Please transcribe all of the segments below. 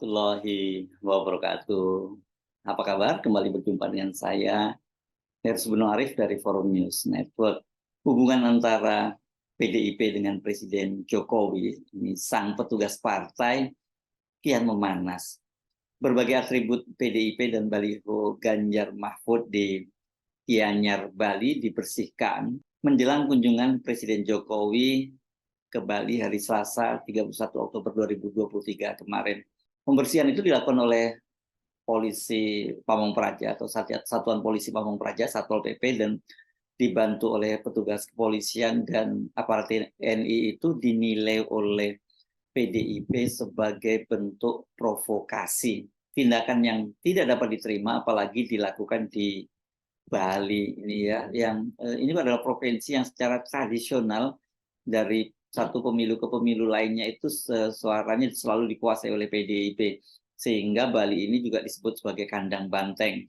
warahmatullahi wabarakatuh. Apa kabar? Kembali berjumpa dengan saya, Hersy Arif dari Forum News Network. Hubungan antara PDIP dengan Presiden Jokowi, ini sang petugas partai, kian memanas. Berbagai atribut PDIP dan baliho Ganjar Mahfud di Gianyar, Bali dibersihkan menjelang kunjungan Presiden Jokowi ke Bali hari Selasa 31 Oktober 2023 kemarin. Pembersihan itu dilakukan oleh polisi Pamong Praja atau Satuan Polisi Pamong Praja, Satpol PP, dan dibantu oleh petugas kepolisian dan aparat TNI. Itu dinilai oleh PDIP sebagai bentuk provokasi, tindakan yang tidak dapat diterima apalagi dilakukan di Bali ini ya, yang ini adalah provinsi yang secara tradisional dari satu pemilu ke pemilu lainnya itu suaranya selalu dikuasai oleh PDIP, sehingga Bali ini juga disebut sebagai kandang banteng.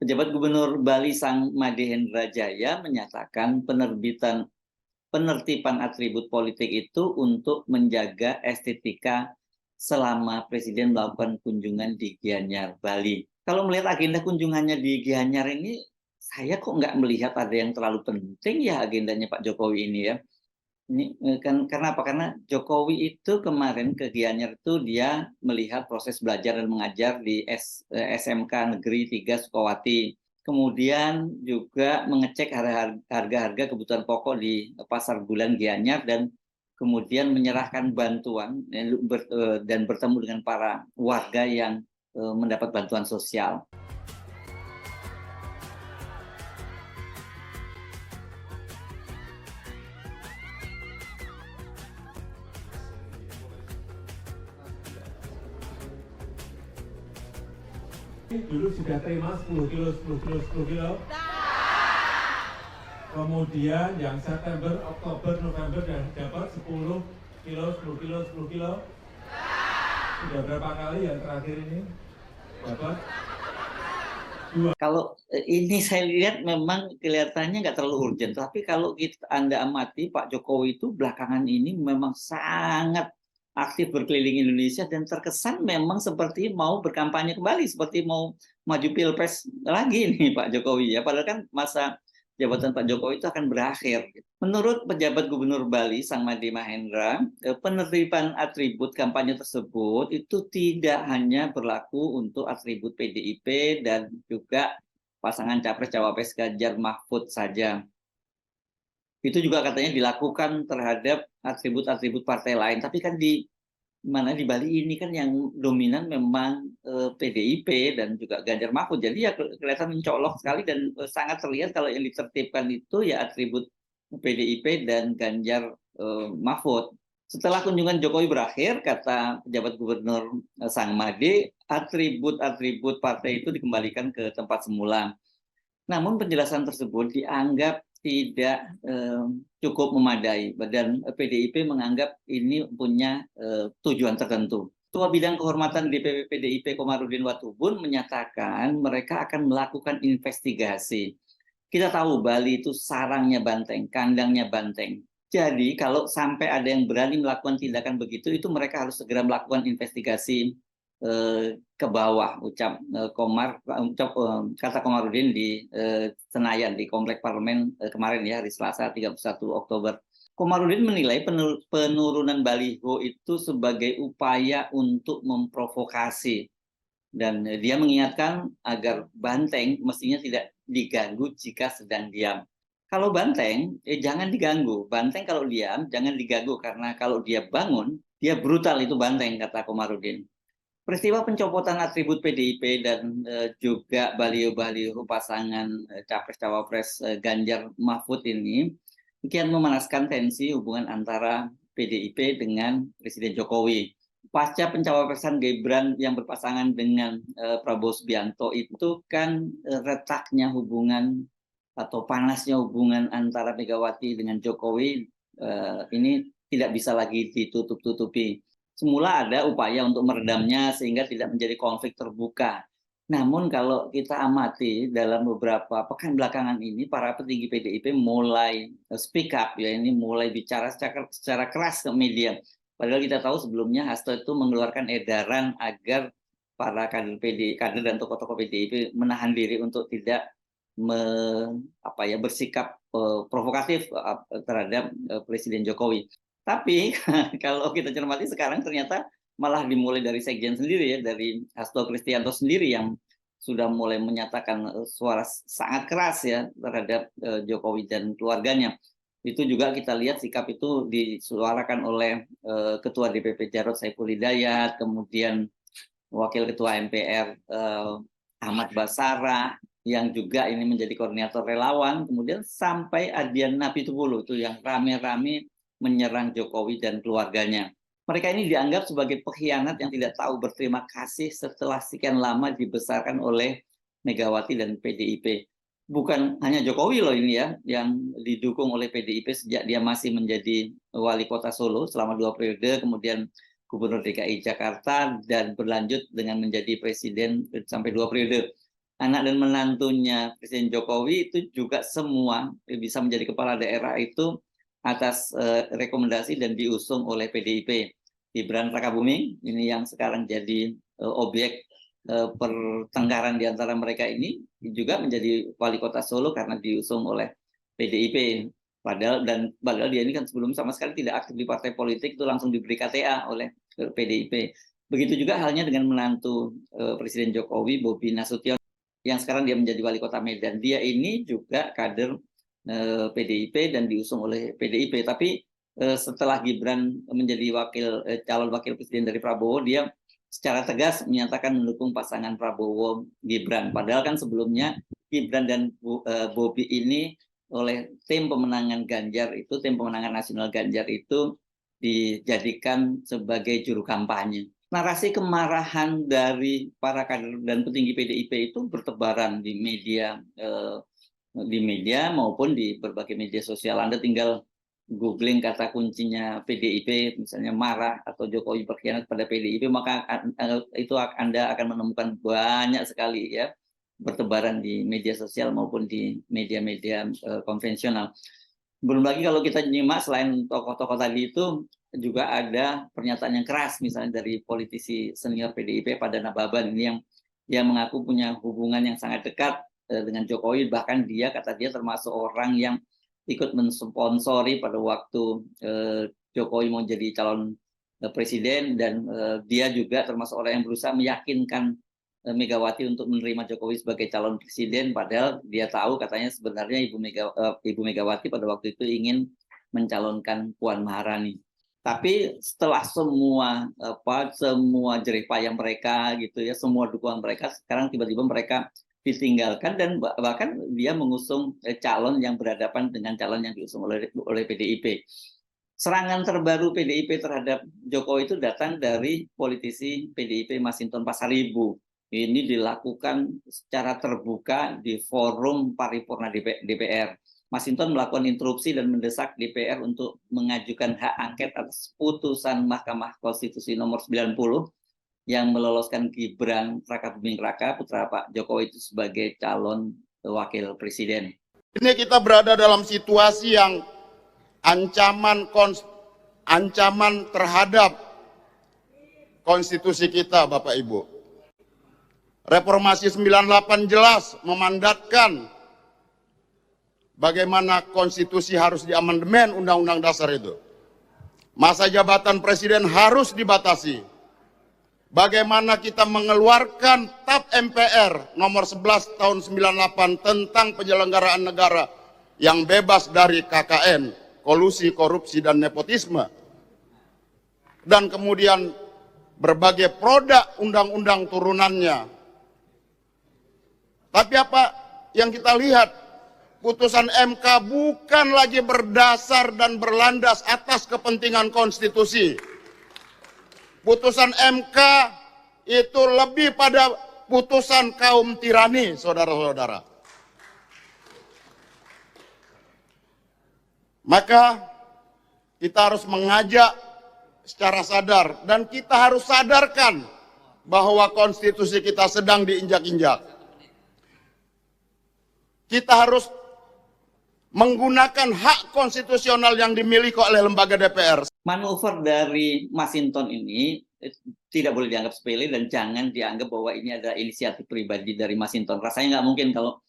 Pejabat Gubernur Bali Sang Made Hendra Jaya menyatakan penertiban atribut politik itu untuk menjaga estetika selama Presiden melakukan kunjungan di Gianyar, Bali. Kalau melihat agenda kunjungannya di Gianyar ini, saya kok nggak melihat ada yang terlalu penting ya agendanya Pak Jokowi ini ya. Ini kan karena apa? Karena Jokowi itu kemarin ke Gianyar itu dia melihat proses belajar dan mengajar di SMK Negeri 3 Sukawati. Kemudian juga mengecek harga-harga kebutuhan pokok di pasar bulan Gianyar dan kemudian menyerahkan bantuan dan bertemu dengan para warga yang mendapat bantuan sosial. Dulu sudah terima 10 kilo, 10 kilo, 10 kilo. Kemudian yang September, Oktober, November dan dapat 10 kilo, 10 kilo, 10 kilo. Sudah berapa kali yang terakhir ini dapat? Kalau ini saya lihat memang kelihatannya nggak terlalu urgent, tapi kalau Anda amati Pak Jokowi itu belakangan ini memang sangat aktif berkeliling Indonesia dan terkesan memang seperti mau berkampanye kembali, seperti mau maju pilpres lagi nih Pak Jokowi ya. Padahal kan masa jabatan Pak Jokowi itu akan berakhir. Menurut pejabat Gubernur Bali Sang Made Mahendra, penertiban atribut kampanye tersebut itu tidak hanya berlaku untuk atribut PDIP dan juga pasangan capres-cawapres Ganjar Mahfud saja. Itu juga katanya dilakukan terhadap atribut-atribut partai lain. Tapi kan di Bali ini kan yang dominan memang PDIP dan juga Ganjar Mahfud. Jadi ya kelihatan mencolok sekali dan sangat terlihat kalau yang ditertibkan itu ya atribut PDIP dan Ganjar Mahfud. Setelah kunjungan Jokowi berakhir, kata pejabat Gubernur Sang Made, atribut-atribut partai itu dikembalikan ke tempat semula. Namun penjelasan tersebut dianggap tidak cukup memadai dan PDIP menganggap ini punya tujuan tertentu. Ketua Bidang Kehormatan DPP PDIP Komarudin Watubun menyatakan mereka akan melakukan investigasi. Kita tahu Bali itu sarangnya banteng, kandangnya banteng. Jadi kalau sampai ada yang berani melakukan tindakan begitu, itu mereka harus segera melakukan investigasi ke bawah, kata Komarudin di Senayan di Komplek Parlemen kemarin ya hari Selasa 31 Oktober. Komarudin menilai penurunan baliho itu sebagai upaya untuk memprovokasi dan dia mengingatkan agar banteng mestinya tidak diganggu jika sedang diam. Kalau banteng jangan diganggu. Banteng kalau diam jangan diganggu karena kalau dia bangun dia brutal itu banteng, kata Komarudin. Peristiwa pencopotan atribut PDIP dan juga baliho-baliho pasangan capres-cawapres Ganjar Mahfud ini kian memanaskan tensi hubungan antara PDIP dengan Presiden Jokowi. pasca pencapresan Gibran yang berpasangan dengan Prabowo Subianto itu kan retaknya hubungan atau panasnya hubungan antara Megawati dengan Jokowi ini tidak bisa lagi ditutup-tutupi. Semula ada upaya untuk meredamnya sehingga tidak menjadi konflik terbuka. Namun kalau kita amati dalam beberapa pekan belakangan ini, para petinggi PDIP mulai speak up, ya, ini mulai bicara secara keras ke media. Padahal kita tahu sebelumnya Hasto itu mengeluarkan edaran agar para kader dan tokoh-tokoh PDIP menahan diri untuk tidak bersikap provokatif terhadap Presiden Jokowi. Tapi kalau kita cermati sekarang ternyata malah dimulai dari sekjen sendiri, ya, dari Hasto Kristianto sendiri yang sudah mulai menyatakan suara sangat keras, ya, terhadap Jokowi dan keluarganya. Itu juga kita lihat sikap itu disuarakan oleh Ketua DPP Jarod Saiful Hidayat, kemudian Wakil Ketua MPR Ahmad Basarah, yang juga ini menjadi koordinator relawan, kemudian sampai Adian Napitupulu itu yang rame-rame menyerang Jokowi dan keluarganya. Mereka ini dianggap sebagai pengkhianat yang tidak tahu berterima kasih setelah sekian lama dibesarkan oleh Megawati dan PDIP. Bukan hanya Jokowi loh ini, ya, yang didukung oleh PDIP sejak dia masih menjadi wali kota Solo selama 2 periode, kemudian Gubernur DKI Jakarta, dan berlanjut dengan menjadi presiden sampai 2 periode. Anak dan menantunya Presiden Jokowi itu juga semua bisa menjadi kepala daerah itu atas rekomendasi dan diusung oleh PDIP. Gibran Rakabuming ini yang sekarang jadi objek pertengkaran di antara mereka ini juga menjadi wali kota Solo karena diusung oleh PDIP. Padahal dia ini kan sebelum sama sekali tidak aktif di partai politik, itu langsung diberi KTA oleh PDIP. Begitu juga halnya dengan menantu Presiden Jokowi, Bobi Nasution, yang sekarang dia menjadi wali kota Medan. Dia ini juga kader PDIP dan diusung oleh PDIP. Tapi setelah Gibran menjadi calon wakil presiden dari Prabowo, dia secara tegas menyatakan mendukung pasangan Prabowo Gibran. Padahal kan sebelumnya Gibran dan Bobi ini oleh tim pemenangan nasional Ganjar itu dijadikan sebagai juru kampanye. Narasi kemarahan dari para kader dan petinggi PDIP itu bertebaran di media maupun di berbagai media sosial. Anda tinggal googling kata kuncinya PDIP, misalnya marah atau Jokowi berkhianat pada PDIP, maka itu Anda akan menemukan banyak sekali, ya, bertebaran di media sosial maupun di media-media konvensional. Belum lagi kalau kita nyimak selain tokoh-tokoh tadi itu juga ada pernyataan yang keras misalnya dari politisi senior PDIP Padana Baban ini yang mengaku punya hubungan yang sangat dekat dengan Jokowi, bahkan kata dia termasuk orang yang ikut mensponsori pada waktu Jokowi mau jadi calon presiden, dan dia juga termasuk orang yang berusaha meyakinkan Megawati untuk menerima Jokowi sebagai calon presiden, padahal dia tahu katanya sebenarnya Ibu Megawati pada waktu itu ingin mencalonkan Puan Maharani. Tapi setelah semua jerih payah mereka gitu, ya, semua dukungan mereka, sekarang tiba-tiba mereka ditinggalkan dan bahkan dia mengusung calon yang berhadapan dengan calon yang diusung oleh PDIP. Serangan terbaru PDIP terhadap Jokowi itu datang dari politisi PDIP Masinton Pasaribu. Ini dilakukan secara terbuka di forum paripurna DPR. Masinton melakukan interupsi dan mendesak DPR untuk mengajukan hak angket atas putusan Mahkamah Konstitusi nomor 90 yang meloloskan Gibran Rakabuming Raka, putra Pak Jokowi, itu sebagai calon wakil presiden. Ini kita berada dalam situasi yang ancaman terhadap konstitusi kita, Bapak Ibu. Reformasi 98 jelas memandatkan bagaimana konstitusi harus diamandemen Undang-Undang Dasar itu. Masa jabatan presiden harus dibatasi. Bagaimana kita mengeluarkan TAP MPR nomor 11 tahun 98 tentang penyelenggaraan negara yang bebas dari KKN, kolusi, korupsi, dan nepotisme. Dan kemudian berbagai produk undang-undang turunannya. Tapi apa yang kita lihat? Putusan MK bukan lagi berdasar dan berlandas atas kepentingan konstitusi. Putusan MK itu lebih pada putusan kaum tirani, saudara-saudara. Maka kita harus mengajak secara sadar dan kita harus sadarkan bahwa konstitusi kita sedang diinjak-injak. Kita harus menggunakan hak konstitusional yang dimiliki oleh lembaga DPR. Manuver dari Masinton ini tidak boleh dianggap sepele dan jangan dianggap bahwa ini adalah inisiatif pribadi dari Masinton. Rasanya nggak mungkin kalau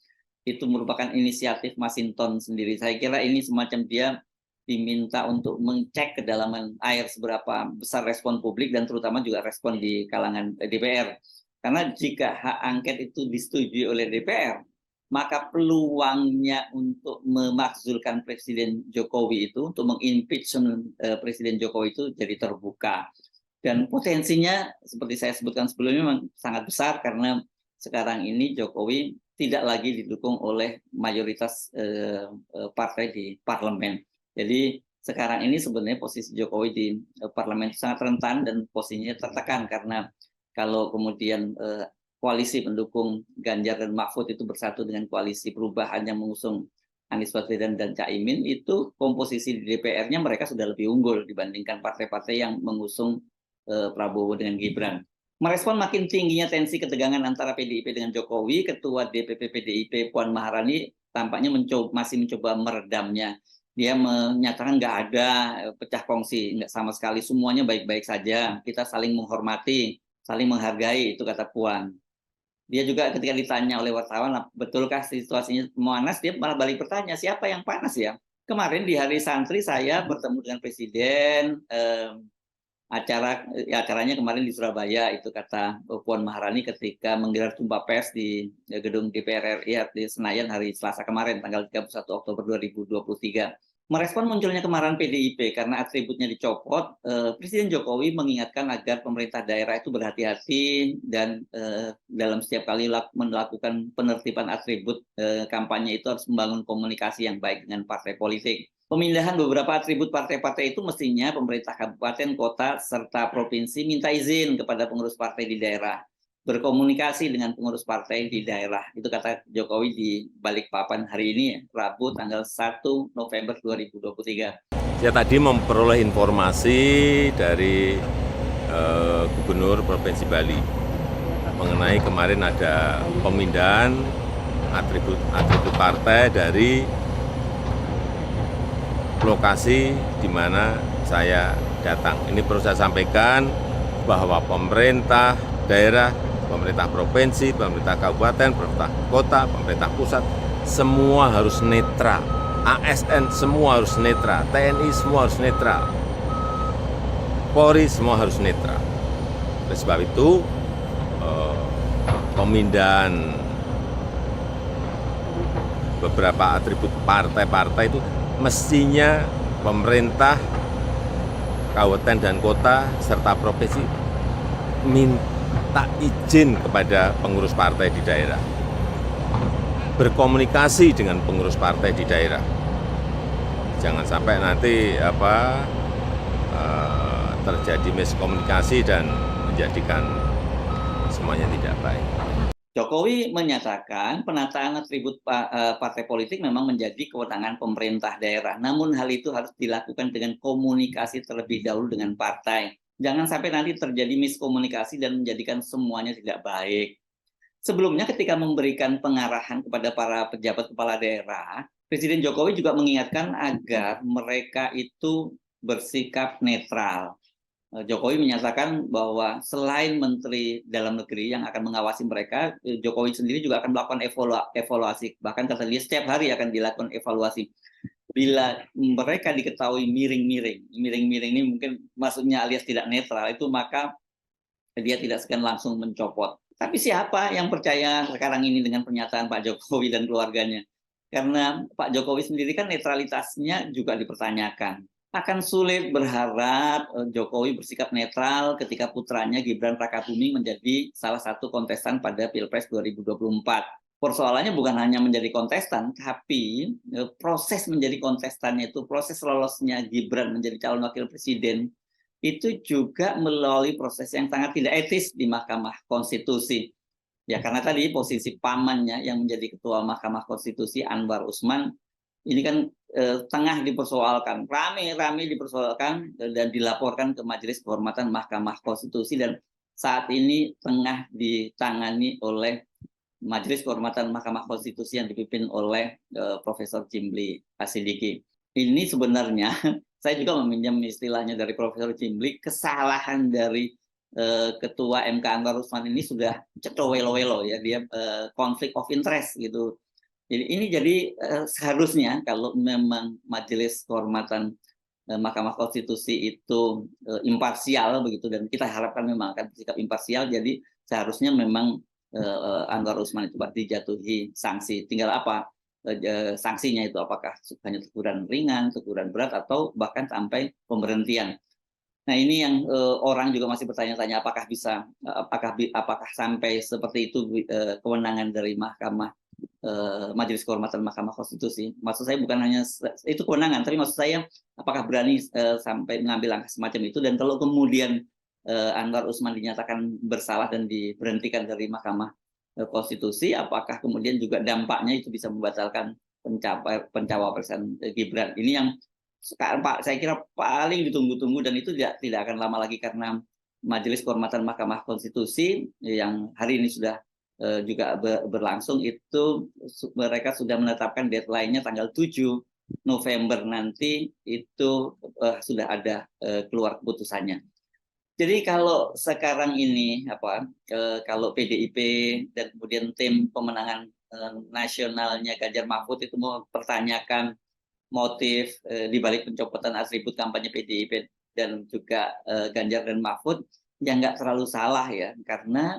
itu merupakan inisiatif Masinton sendiri. Saya kira ini semacam dia diminta untuk mengecek kedalaman air seberapa besar respon publik dan terutama juga respon di kalangan DPR. Karena jika hak angket itu disetujui oleh DPR, maka peluangnya untuk memakzulkan Presiden Jokowi itu, untuk mengimpeachment Presiden Jokowi itu jadi terbuka. Dan potensinya, seperti saya sebutkan sebelumnya, memang sangat besar karena sekarang ini Jokowi tidak lagi didukung oleh mayoritas partai di parlemen. Jadi sekarang ini sebenarnya posisi Jokowi di parlemen sangat rentan dan posisinya tertekan karena kalau kemudian koalisi pendukung Ganjar dan Mahfud itu bersatu dengan koalisi perubahan yang mengusung Anies Baswedan dan Caimin, itu komposisi di DPR-nya mereka sudah lebih unggul dibandingkan partai-partai yang mengusung Prabowo dengan Gibran. Merespon makin tingginya tensi ketegangan antara PDIP dengan Jokowi, Ketua DPP PDIP Puan Maharani tampaknya masih mencoba meredamnya. Dia menyatakan nggak ada pecah kongsi, nggak sama sekali, semuanya baik-baik saja, kita saling menghormati, saling menghargai, itu kata Puan. Dia juga ketika ditanya oleh wartawan, betulkah situasinya panas, dia malah balik bertanya, siapa yang panas ya? Kemarin di hari santri saya bertemu dengan Presiden, acaranya kemarin di Surabaya, itu kata Puan Maharani ketika menggelar jumpa pers di gedung DPR RI di Senayan hari Selasa kemarin, tanggal 31 Oktober 2023. Merespon munculnya kemarahan PDIP karena atributnya dicopot, Presiden Jokowi mengingatkan agar pemerintah daerah itu berhati-hati dan dalam setiap kali melakukan penertiban atribut kampanye itu harus membangun komunikasi yang baik dengan partai politik. Pemindahan beberapa atribut partai-partai itu mestinya pemerintah kabupaten, kota, serta provinsi minta izin kepada pengurus partai di daerah. Berkomunikasi dengan pengurus partai di daerah. Itu kata Jokowi di Balikpapan hari ini, Rabu tanggal 1 November 2023. Saya tadi memperoleh informasi dari Gubernur Provinsi Bali mengenai kemarin ada pemindahan atribut partai dari lokasi di mana saya datang. Ini perlu saya sampaikan bahwa pemerintah daerah, pemerintah provinsi, pemerintah kabupaten, pemerintah kota, pemerintah pusat, semua harus netral. ASN semua harus netral, TNI semua harus netral, Polri semua harus netral. Oleh sebab itu, pemindahan beberapa atribut partai-partai itu mestinya pemerintah kabupaten dan kota serta provinsi minta izin kepada pengurus partai di daerah, berkomunikasi dengan pengurus partai di daerah. Jangan sampai nanti terjadi miskomunikasi dan menjadikan semuanya tidak baik. Jokowi menyatakan penataan atribut partai politik memang menjadi kewenangan pemerintah daerah. Namun hal itu harus dilakukan dengan komunikasi terlebih dahulu dengan partai. Jangan sampai nanti terjadi miskomunikasi dan menjadikan semuanya tidak baik. Sebelumnya ketika memberikan pengarahan kepada para pejabat kepala daerah, Presiden Jokowi juga mengingatkan agar mereka itu bersikap netral. Jokowi menyatakan bahwa selain Menteri Dalam Negeri yang akan mengawasi mereka, Jokowi sendiri juga akan melakukan evaluasi. Bahkan kata dia setiap hari akan dilakukan evaluasi. Bila mereka diketahui miring-miring ini mungkin maksudnya alias tidak netral, itu maka dia tidak segan langsung mencopot. Tapi siapa yang percaya sekarang ini dengan pernyataan Pak Jokowi dan keluarganya? Karena Pak Jokowi sendiri kan netralitasnya juga dipertanyakan. Akan sulit berharap Jokowi bersikap netral ketika putranya Gibran Rakabuming menjadi salah satu kontestan pada Pilpres 2024. Persoalannya bukan hanya menjadi kontestan, tapi proses menjadi kontestannya itu, proses lolosnya Gibran menjadi calon wakil presiden itu juga melalui proses yang sangat tidak etis di Mahkamah Konstitusi. Ya, karena tadi posisi pamannya yang menjadi ketua Mahkamah Konstitusi, Anwar Usman, ini kan tengah dipersoalkan, rame-rame dipersoalkan dan dilaporkan ke Majelis Kehormatan Mahkamah Konstitusi, dan saat ini tengah ditangani oleh Majelis Kehormatan Mahkamah Konstitusi yang dipimpin oleh Profesor Jimli Asidiki. Ini sebenarnya saya juga meminjam istilahnya dari Profesor Jimli, kesalahan dari Ketua MK Anwar Usman ini sudah cetowelo-welo ya, dia konflik of interest gitu. Jadi ini seharusnya kalau memang Majelis Kehormatan Mahkamah Konstitusi itu imparsial begitu, dan kita harapkan memang akan bersikap imparsial, jadi seharusnya memang Anwar Usman itu dijatuhi sanksi. Tinggal apa sanksinya itu, apakah hanya teguran ringan, teguran berat, atau bahkan sampai pemberhentian. Nah, ini yang orang juga masih bertanya-tanya, apakah bisa, apakah sampai seperti itu kewenangan dari Majelis Kehormatan Mahkamah Konstitusi. Maksud saya bukan hanya itu kewenangan, tapi maksud saya apakah berani sampai mengambil langkah semacam itu, dan kalau kemudian Anwar Usman dinyatakan bersalah dan diberhentikan dari Mahkamah Konstitusi, apakah kemudian juga dampaknya itu bisa membatalkan pencawapresan Gibran. Ini yang sekarang Pak, saya kira paling ditunggu-tunggu, dan itu tidak akan lama lagi, karena Majelis Kehormatan Mahkamah Konstitusi yang hari ini sudah juga berlangsung itu, mereka sudah menetapkan deadline-nya tanggal 7 November nanti itu sudah ada keluar keputusannya. Jadi kalau sekarang ini kalau PDIP dan kemudian tim pemenangan nasionalnya Ganjar Mahfud itu mempertanyakan motif di balik pencopotan atribut kampanye PDIP dan juga Ganjar dan Mahfud, ya nggak terlalu salah ya, karena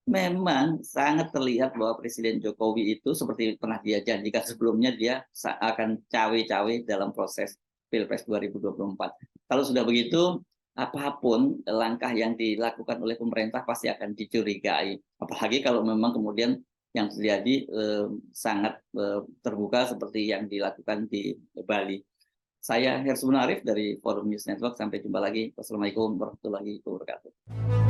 memang sangat terlihat bahwa Presiden Jokowi itu seperti pernah dia janjikan sebelumnya, dia akan cawe-cawe dalam proses Pilpres 2024. Kalau sudah begitu, apapun langkah yang dilakukan oleh pemerintah pasti akan dicurigai. Apalagi kalau memang kemudian yang terjadi sangat terbuka seperti yang dilakukan di Bali. Saya Hersubun Arif dari Forum News Network. Sampai jumpa lagi. Wassalamualaikum warahmatullahi wabarakatuh.